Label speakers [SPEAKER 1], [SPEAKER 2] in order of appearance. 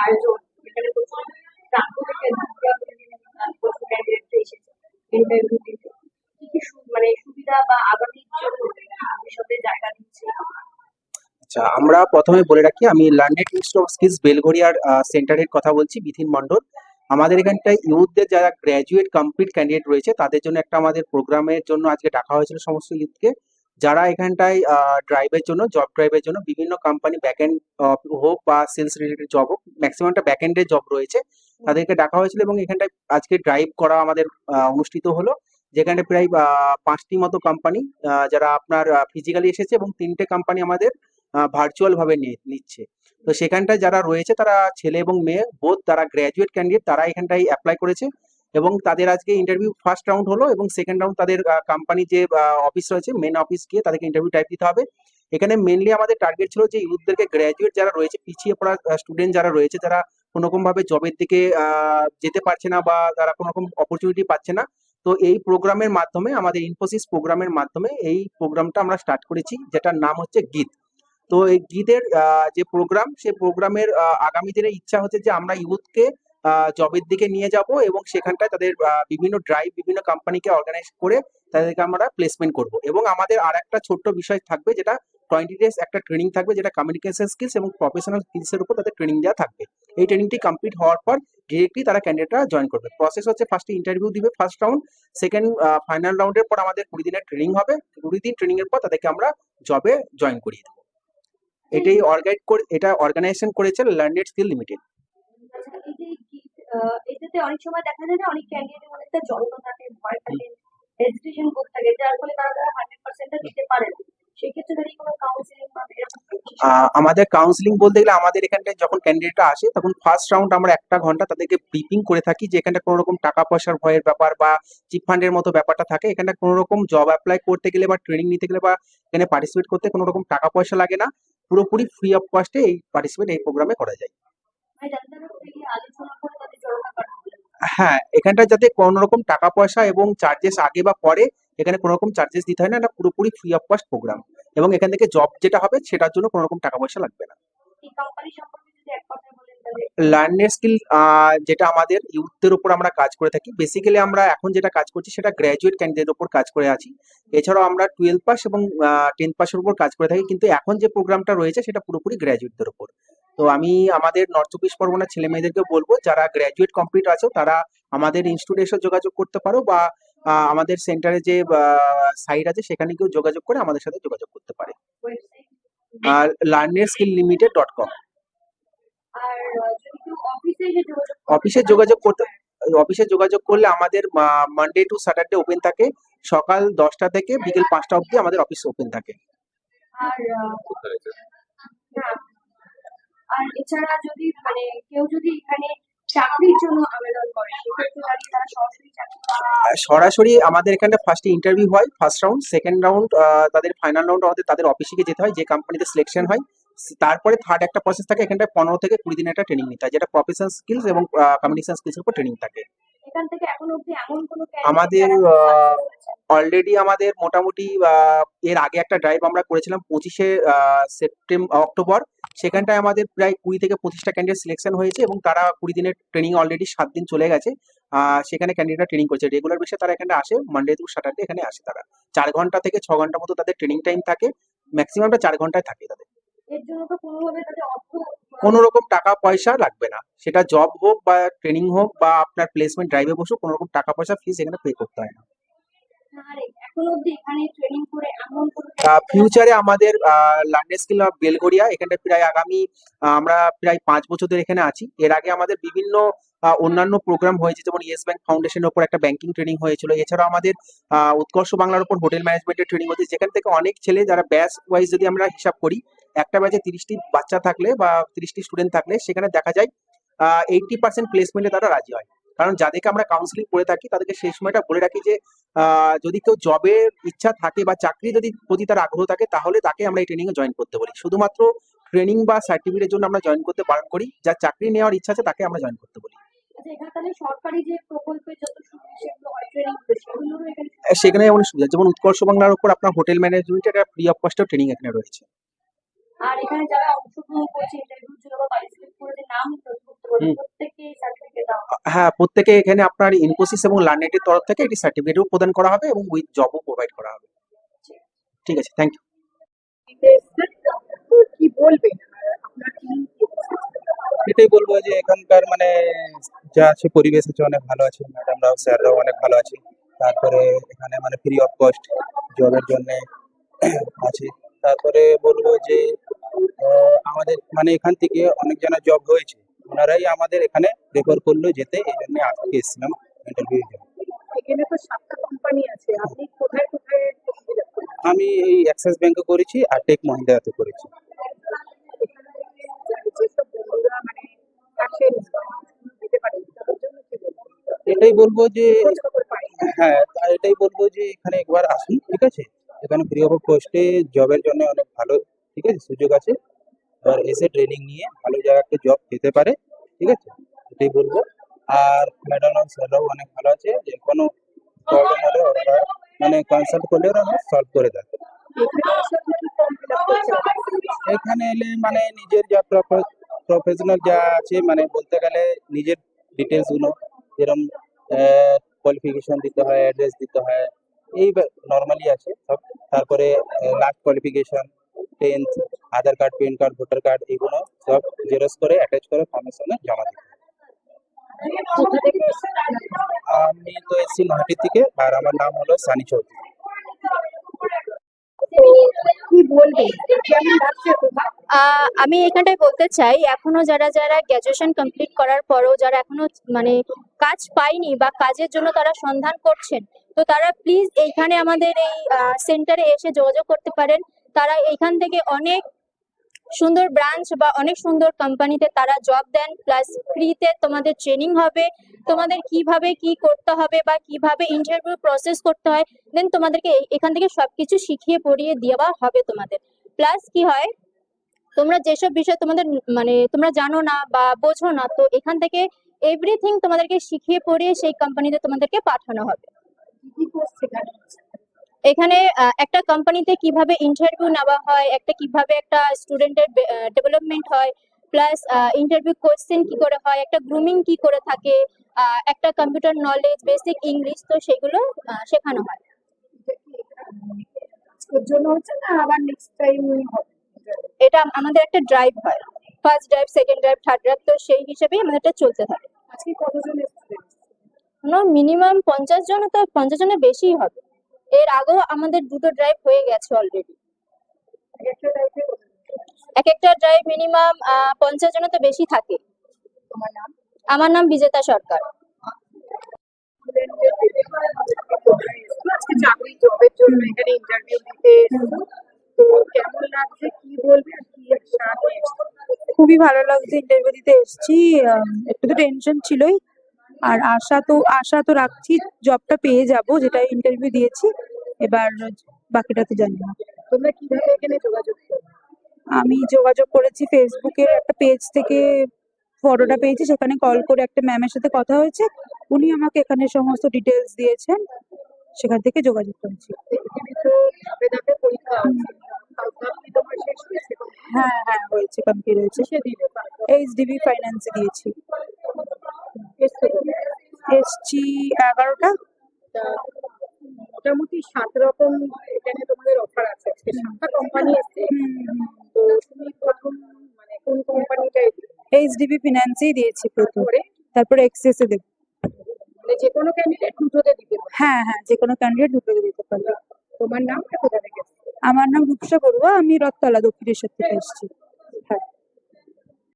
[SPEAKER 1] আয়োজন এখানে প্রচুর প্রান্ত থেকে প্রচুর ক্যান্ডিডেট এসেছে ইন্টারভিউ দিতে। কি কি মানে সুবিধা বা আগামীর জন্য ভবিষ্যতে জায়গা দিচ্ছে?
[SPEAKER 2] আচ্ছা, আমরা প্রথমে বলে রাখি, আমি লার্নেড ইনস্টিটিউট অফ স্কিলস বেলঘরিয়ার সেন্টারের কথা বলছি, বিথিন মন্ডল। আমাদের এখানটায় ইউথদের যারা গ্র্যাজুয়েট কমপ্লিট ক্যান্ডিডেট রয়েছে তাদের জন্য একটা আমাদের প্রোগ্রামের জন্য আজকে ডাকা হয়েছিল সমস্ত ইউথকে, যারা এখানটায় ড্রাইভের জন্য, জব ড্রাইভের জন্য বিভিন্ন কোম্পানি ব্যাকএন্ড হোক বা সেলস রিলেটেড জব হোক, ম্যাক্সিমামটা ব্যাকএন্ডের জব রয়েছে, তাদেরকে ডাকা হয়েছিল। এবং এখানটায় আজকে ড্রাইভ করা আমাদের অনুষ্ঠিত হলো, যেখানে প্রায় 5টি মতো কোম্পানি যারা আপনার ফিজিক্যালি এসেছে এবং 3টে কোম্পানি আমাদের ভার্চুয়াল ভাবে নিচ্ছে। তো সেখানটায় যারা রয়েছে তারা ছেলে এবং মেয়ে বোথ, তারা গ্র্যাজুয়েট ক্যান্ডিডেট, তারা এখানটায় অ্যাপ্লাই করেছে এবং তাদের আজকে ইন্টারভিউ ফার্স্ট রাউন্ড হলো এবং সেকেন্ড রাউন্ড তাদের কোম্পানি যে অফিস রয়েছে মেন অফিস গিয়ে তাদেরকে ইন্টারভিউ টাইপ দিতে হবে। এখানে মেনলি আমাদের টার্গেট ছিল যে ইউথদেরকে, গ্র্যাজুয়েট যারা রয়েছে, পিছিয়ে পড়া স্টুডেন্ট যারা রয়েছে, যারা কোনোরকম ভাবে জবের দিকে যেতে পারছে না বা তারা কোনো রকম অপরচুনিটি পাচ্ছে না, তো এই প্রোগ্রামের মাধ্যমে, আমাদের ইনফোসিস প্রোগ্রামের মাধ্যমে এই প্রোগ্রামটা আমরা স্টার্ট করেছি, যেটার নাম হচ্ছে গীত। তো এই গীতের যে প্রোগ্রাম, সেই প্রোগ্রামের আগামী দিনে ইচ্ছা হচ্ছে যে আমরা ইউথকে জবের দিকে নিয়ে যাব এবং সেখানটায় তাদের বিভিন্ন ড্রাইভ, বিভিন্ন কোম্পানিকে অর্গানাইজ করে তাদেরকে আমরা প্লেসমেন্ট করব। এবং আমাদের আর একটা ছোট্ট বিষয় থাকবে, যেটা 20 ডেজ একটা ট্রেনিং থাকবে, যেটা কমিউনিকেশন স্কিলস এবং প্রফেশনাল স্কিলসের উপর তাদের ট্রেনিং দেওয়া থাকবে। এই ট্রেনিংটি কমপ্লিট হওয়ার পর ডিরেক্টলি তারা ক্যান্ডিডেটরা জয়েন করবে। প্রসেস হচ্ছে, ফার্স্টে ইন্টারভিউ দিবে ফার্স্ট রাউন্ড, সেকেন্ড ফাইনাল রাউন্ডের পর আমাদের 20 দিনের ট্রেনিং হবে। 20 দিন ট্রেনিং এর পর তাদেরকে আমরা জবে জয়েন করিয়ে দেবো। এটাই এটা অর্গানাইজেশন করেছে লার্নেড স্কিল লিমিটেড।
[SPEAKER 1] আচ্ছা, এই যে গীত, এটাতে অনেক সময় দেখা যায় যে অনেক ক্যান্ডিডেটের মধ্যে একটা জড়তা থাকে, ভয় থাকে, হেজিটেশন বোধ থাকে, যার ফলে তারা 100% দিতে পারে না। সেক্ষেত্রে যদি কোনো কাউন্সিলিং বা এরকম
[SPEAKER 2] আমাদের কাউন্সিলিং বলতে গেলে, আমাদের এখানটায় যখন ক্যান্ডিডেটরা আসে তখন ফার্স্ট রাউন্ড আমরা 1 ঘন্টা তাদেরকে ব্রিফিং করে থাকি, যে এখানটা কোনো রকম টাকা পয়সার ভয়ের ব্যাপার বা চিট ফান্ডের মতো ব্যাপারটা থাকে। এখানটা কোনো রকম জব অ্যাপ্লাই করতে গেলে বা ট্রেনিং নিতে গেলে বা এখানে পার্টিসিপেট করতে কোনো রকম টাকা পয়সা লাগে না, পুরোপুরি ফ্রি অফ কস্টে এই পার্টিসিপেট এই প্রোগ্রামে করা যায়।
[SPEAKER 1] হয় যাতে তারা খুলে আলোচনা করে তাদের জড়তা কাটাতে পারে।
[SPEAKER 2] হ্যাঁ, এখানটা যাতে কোনো রকম টাকা পয়সা এবং চার্জেস আগে বা পরে, এখানে কোনো রকম চার্জেস দিতে হয় না, এটা পুরোপুরি ফ্রি অফ কস্ট প্রোগ্রাম। এবং এখান থেকে জব যেটা হবে সেটার জন্য কোনো রকম টাকা পয়সা লাগবে না।
[SPEAKER 1] এই কোম্পানি সম্পর্কে যদি এক কথায় বলেন তাহলে?
[SPEAKER 2] লার্নের স্কিল যেটা আমাদের ইউথদের উপর আমরা কাজ করে থাকি, বেসিক্যালি আমরা এখন যেটা কাজ করছি সেটা গ্র্যাজুয়েট ক্যান্ডিডেটের উপর কাজ করে আছি। এছাড়াও আমরা 12 পাস এবং 10 পাসের উপর কাজ করে থাকি, কিন্তু এখন যে প্রোগ্রামটা রয়েছে সেটা পুরোপুরি গ্র্যাজুয়েটদের উপর। তো আমি আমাদের নর্থ চব্বিশ পরগনার ছেলে মেয়েদেরকে বলবো, যারা গ্র্যাজুয়েট কমপ্লিট আছে তারা আমাদের ইনস্টিটিউটে এসে যোগাযোগ করতে পারো, বা আমাদের সেন্টারে যে সাইট আছে সেখানে কেউ যোগাযোগ করে আমাদের সাথে যোগাযোগ করতে পারে।
[SPEAKER 1] ওয়েবসাইট?
[SPEAKER 2] learnersskilllimited.com।
[SPEAKER 1] আর যদি কেউ অফিসে এসে যোগাযোগ
[SPEAKER 2] অফিসে যোগাযোগ করতে অফিসে যোগাযোগ করলে আমাদের মানডে টু স্যাটারডে ওপেন থাকে, সকাল 10টা থেকে বিকেল 5টা অবধি আমাদের অফিস ওপেন থাকে।
[SPEAKER 1] আর হ্যাঁ, আর এছাড়া যদি মানে কেউ যদি এখানে চাকরির জন্য আবেদন করে সেক্ষেত্রে দাঁড়িয়ে তারা সরাসরি চাকরি
[SPEAKER 2] সরাসরি আমাদের এখানে ফার্স্টে ইন্টারভিউ হয়, ফার্স্ট রাউন্ড, সেকেন্ড রাউন্ড তাদের ফাইনাল রাউন্ড আমাদের তাদের অফিসে গিয়ে যেতে হয়, যে কোম্পানিতে সিলেকশন হয়। তারপরে থার্ড একটা প্রসেস থাকে, এখানটায় 15 থেকে 20 দিনের একটা ট্রেনিং নিতে হয়, যেটা প্রফেশনাল স্কিলস এবং কমিউনিকেশন স্কিলসের উপর ট্রেনিং থাকে।
[SPEAKER 1] এখান থেকে এখন অবধি এমন কোনো
[SPEAKER 2] আমাদের অলরেডি আমাদের মোটামুটি এর আগে একটা ড্রাইভ আমরা করেছিলাম 25শে অক্টোবর। সেখানটায় আমাদের প্রায় 20 থেকে 25টা ক্যান্ডিডেট সিলেকশন হয়েছে এবং তারা 20 দিনের ট্রেনিং অলরেডি 7 দিন চলে গেছে। সেখানে ক্যান্ডিডেটরা ট্রেনিং করছে রেগুলার বেসে, তারা এখানে আসে মানডে টু স্যাটারডে, এখানে আসে তারা 4 ঘন্টা থেকে 6 ঘন্টা মতো তাদের ট্রেনিং টাইম থাকে, ম্যাক্সিমামটা 4 ঘন্টায় থাকে তাদের।
[SPEAKER 1] এর জন্য তো কোনোভাবে তাদের অর্থ
[SPEAKER 2] কোনো রকম টাকা পয়সা লাগবে না, সেটা জব হোক বা ট্রেনিং হোক বা আপনার প্লেসমেন্ট ড্রাইভে বসুক, কোনো রকম টাকা পয়সা ফিস এখানে পে করতে হয় না।
[SPEAKER 1] আর এখন অবধি এখানে ট্রেনিং করে এমন কোনো
[SPEAKER 2] ফিউচারে আমাদের লার্নিং স্কিল অফ বেলগোরিয়া এখানটা প্রায় আগামী আমরা প্রায় 5 বছর ধরে এখানে আছি। এর আগে আমাদের বিভিন্ন অন্যান্য প্রোগ্রাম হয়েছে, যেমন ইয়েস ব্যাংক ফাউন্ডেশনের উপর একটা ব্যাংকিং ট্রেনিং হয়েছিল। এছাড়াও আমাদের উৎকর্ষ বাংলার উপর হোটেল ম্যানেজমেন্টের ট্রেনিং হচ্ছে, যেখান থেকে অনেক ছেলে, যারা ব্যাচ ওয়াইজ যদি আমরা হিসাব করি, একটা ব্যাচে 30টি বাচ্চা থাকলে বা 30টি স্টুডেন্ট থাকলে সেখানে দেখা যায় 80% প্লেসমেন্টে তারা রাজি হয়। কারণ যাদেরকে আমরা কাউন্সিলিং করে থাকি তাদেরকে সেই সময়টা বলে রাখি যে যদি কেউ জবের ইচ্ছা থাকে বা চাকরি যদি প্রতি তার আগ্রহ থাকে, তাহলে তাকে আমরা এই ট্রেনিং এ জয়েন করতে বলি। শুধুমাত্র ট্রেনিং বা সার্টিফিকেটের জন্য আমরা জয়েন করতে বারণ করি, যার চাকরি নেওয়ার ইচ্ছা আছে তাকে আমরা জয়েন করতে বলি।
[SPEAKER 1] আচ্ছা, এখানে তাহলে সরকারি যে প্রকল্পের যত সেগুলো হয় ট্রেনিং সেগুলোরও এখানে
[SPEAKER 2] সেখানে অনেক সুবিধা, যেমন উৎকর্ষ বাংলার উপর আপনার হোটেল ম্যানেজমেন্ট একটা ফ্রি অফ কস্ট ট্রেনিং এখানে রয়েছে।
[SPEAKER 1] আর এখানে যারা অংশগ্রহণ করছে ইন্টারভিউর জন্য বা পার্টিসিপেট করে যে নাম
[SPEAKER 2] হুম।
[SPEAKER 1] প্রত্যেককে সার্টিফিকেট দেওয়া হবে।
[SPEAKER 2] হ্যাঁ, প্রত্যেকে এখানে আপনার ইনফোসিস এবং লার্নেটের তরফ থেকে একটি সার্টিফিকেটও প্রদান করা হবে এবং উইথ জবও প্রোভাইড করা হবে। ঠিক আছে, থ্যাংক ইউ।
[SPEAKER 3] তো কি বলবেন আর আপনার কি
[SPEAKER 4] এটাই বলবো যে এখানকার মানে যা আছে পরিবেশ আছে অনেক ভালো আছে, ম্যাডামরাও স্যাররাও অনেক ভালো আছে। তারপরে এখানে মানে ফ্রি অফ কস্ট জবের জন্য আছে। তারপরে বলবো যে আমাদের মানে এখান থেকে অনেক জনের জব হয়েছে, ওনারাই আমাদের এখানে রেফার করলো যেতে, এই জন্য আজকে এসেছিলাম ইন্টারভিউ দিতে।
[SPEAKER 3] এখানে তো 7টা কোম্পানি আছে, আপনি কোথায় কোথায় fill up করেছেন?
[SPEAKER 4] আমি এই অ্যাক্সিস ব্যাংকে করেছি আর টেক মহিন্দ্রাতে করেছি।
[SPEAKER 3] যেসব বন্ধুরা মানে আসেন দিতে পারেন তাদের জন্য কি বলবেন?
[SPEAKER 4] এটাই বলবো যে
[SPEAKER 3] খোঁজ খবর পাই না।
[SPEAKER 4] হ্যাঁ, এটাই বলবো যে এখানে একবার আসুন, ঠিক আছে? এখানে ফ্রি অফ কস্টে জবের জন্য অনেক ভালো, ঠিক আছে, সুযোগ আছে। আর এসে ট্রেনিং নিয়ে ভালো জায়গায় একটা জব পেতে পারে, ঠিক আছে? এটাই বলবো। আর ম্যাডাম আর স্যাররাও অনেক ভালো আছে, যে কোনো প্রবলেম হলে ওরা মানে কনসাল্ট করলে ওরা সলভ করে দেয়।
[SPEAKER 3] এখানে এসে আপনি কি ফর্ম ফিল আপ করছেন?
[SPEAKER 4] এখানে এলে মানে নিজের যা প্রফেশনাল যা আছে মানে বলতে গেলে নিজের ডিটেলস গুলো, যেরকম কোয়ালিফিকেশন দিতে হয়, অ্যাড্রেস দিতে হয়, এই নর্মালি আছে সব। তারপরে last qualification, 10th, Aadhaar card, PAN card, voter card, এগুলো সব জেরক্স করে অ্যাটাচ করে ফর্মের সঙ্গে জমা দিতে হয়।
[SPEAKER 3] কোথা থেকে এসেছেন?
[SPEAKER 4] আমি তো এসেছি নহাটি থেকে, আর আমার নাম হলো সানি চৌধুরী।
[SPEAKER 3] তো কি বলবেন কেমন লাগছে তোমার?
[SPEAKER 5] আমি এখানটায় বলতে চাই, এখনো যারা যারা গ্র্যাজুয়েশন কমপ্লিট করার পরও যারা এখনো মানে কাজ পায়নি বা কাজের জন্য তারা সন্ধান করছেন, তো তারা প্লিজ এইখানে আমাদের এই সেন্টারে এসে যোগাযোগ করতে পারেন। তারা এইখান থেকে অনেক সুন্দর ব্রাঞ্চ বা অনেক সুন্দর কোম্পানিতে তারা জব দেন, প্লাস ফ্রিতে তোমাদের ট্রেনিং হবে, তোমাদের কিভাবে কি করতে হবে বা কিভাবে ইন্টারভিউ প্রসেস করতে হয়, দেন তোমাদেরকে এখান থেকে সবকিছু শিখিয়ে পড়িয়ে দেওয়া হবে তোমাদের। প্লাস কি হয়, তোমরা যেসব বিষয় তোমাদের মানে তোমরা জানো না বা বোঝো না, তো এখান থেকে এভরিথিং তোমাদেরকে শিখিয়ে পড়িয়ে সেই কোম্পানিতে তোমাদেরকে পাঠানো হবে।
[SPEAKER 3] কি কোর্স শেখানো হচ্ছে?
[SPEAKER 5] এখানে একটা কোম্পানিতে কিভাবে ইন্টারভিউ নেওয়া হয়, একটা কিভাবে একটা স্টুডেন্টের ডেভেলপমেন্ট হয়, প্লাস ইন্টারভিউ কোশ্চেন কি করে হয়, একটা গ্রুমিং কি করে থাকে, একটা কম্পিউটার নলেজ, বেসিক ইংলিশ, তো সেগুলো শেখানো হয়।
[SPEAKER 3] এটা কি আজকের জন্য হচ্ছে না আবার নেক্সট টাইম হবে?
[SPEAKER 5] এটা আমাদের একটা ড্রাইভ হয়, first drive, second drive, third drive, তো সেই হিসেবেই আমাদের এটা চলতে থাকে।
[SPEAKER 3] আজকে কতজন স্টুডেন্ট?
[SPEAKER 5] মিনিমাম 50 জন, তো 50 জনের বেশিই হবে। এর আগেও আমাদের দুটো ড্রাইভ হয়ে গেছে অলরেডি।
[SPEAKER 3] একটা টাইপে
[SPEAKER 5] এক একটা ড্রাইভ মিনিমাম 50 জনের তো বেশি থাকে।
[SPEAKER 3] তোমার নাম?
[SPEAKER 5] আমার নাম বিজেতা সরকার।
[SPEAKER 3] আজকে চাকরি জবের জন্য এখানে ইন্টারভিউ দিতে এসেছো। তো কেমন লাগছে, কি বলবে আর কি আশা নিয়ে এসেছো?
[SPEAKER 6] খুবই ভালো লাগছে, ইন্টারভিউ দিতে এসেছি। একটু তো টেনশন ছিলই, আর আশা তো রাখছি জবটা পেয়ে যাব, যেটা ইন্টারভিউ দিয়েছি। এবার বাকিটা তো জানি না।
[SPEAKER 3] তোমরা কিভাবে এখানে যোগাযোগ করবে?
[SPEAKER 6] আমি যোগাযোগ করেছি ফেসবুকের একটা পেজ থেকে, ফটোটা পেয়েছি, সেখানে কল করে একটা ম্যামের সাথে কথা হয়েছে, উনি আমাকে এখানে সমস্ত ডিটেলস দিয়েছেন, সেখান থেকে যোগাযোগ করেছি।
[SPEAKER 3] এখানে তো ধাপে ধাপে পরীক্ষা আছে, কালকে কি তোমার শেষ হয়েছে?
[SPEAKER 6] হ্যাঁ হ্যাঁ, হয়েছে, কমপ্লিট হয়েছে।
[SPEAKER 3] কিসে দিলে?
[SPEAKER 6] এইচডিবি ফাইন্যান্সে দিয়েছি।
[SPEAKER 3] এসছো কবে?
[SPEAKER 6] এসছি 11টা।
[SPEAKER 3] তা মোটামুটি 7 রকম এখানে তোমাদের অফার আছে, আজকে 7টা কোম্পানি এসছে। তো তুমি প্রথম মানে কোন কোম্পানিটাই
[SPEAKER 6] এইচডিবি ফিন্যান্সেই দিয়েছি প্রথম,
[SPEAKER 3] করে
[SPEAKER 6] তারপরে এক্সেসে দেব।
[SPEAKER 3] মানে যে কোনো ক্যান্ডিডেট দুটোতে দিতে পারে?
[SPEAKER 6] হ্যাঁ হ্যাঁ, যে কোনো ক্যান্ডিডেট দুটোকে দিতে পারবে।
[SPEAKER 3] তোমার নাম আর কোথা থেকে এসছো?
[SPEAKER 6] আমার নাম রূপসা বড়ুয়া, আমি রথতলা দক্ষিণেশ্বর থেকে এসেছি।